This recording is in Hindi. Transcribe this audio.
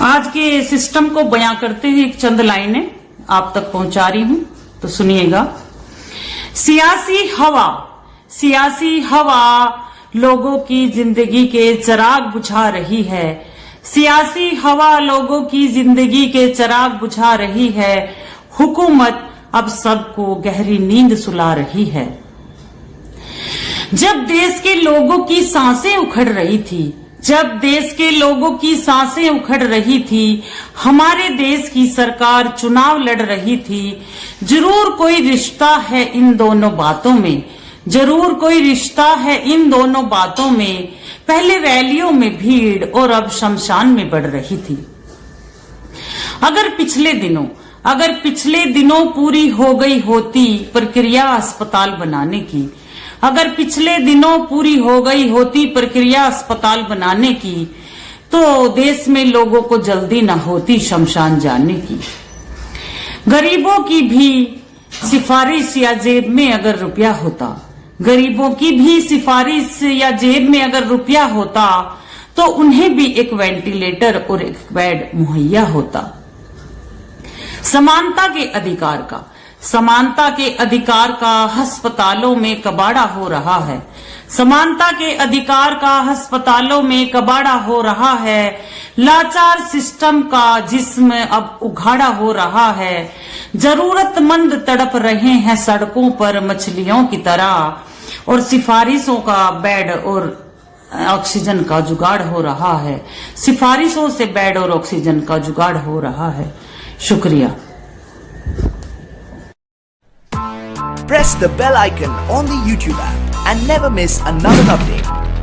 आज के सिस्टम को बयां करते हुए एक चंद लाइनें आप तक पहुंचा रही हूं, तो सुनिएगा। सियासी हवा लोगों की जिंदगी के चिराग बुझा रही है। सियासी हवा लोगों की जिंदगी के चिराग बुझा रही है। हुकूमत अब सबको गहरी नींद सुला रही है। जब देश के लोगों की सांसें उखड़ रही थी, हमारे देश की सरकार चुनाव लड़ रही थी। जरूर कोई रिश्ता है इन दोनों बातों में। पहले रैलियों में भीड़ और अब शमशान में बढ़ रही थी। अगर पिछले दिनों पूरी हो गई होती प्रक्रिया अस्पताल बनाने की, तो देश में लोगों को जल्दी न होती शमशान जाने की। गरीबों की भी सिफारिश या जेब में अगर रुपया होता, तो उन्हें भी एक वेंटिलेटर और एक बेड मुहैया होता। समानता के अधिकार का अस्पतालों में कबाड़ा हो रहा है। लाचार सिस्टम का जिस्म अब उघाड़ा हो रहा है। जरूरतमंद तड़प रहे हैं सड़कों पर मछलियों की तरह, और सिफारिशों का बेड और ऑक्सीजन का जुगाड़ हो रहा है। शुक्रिया। Press the bell icon on the YouTube app and never miss another update.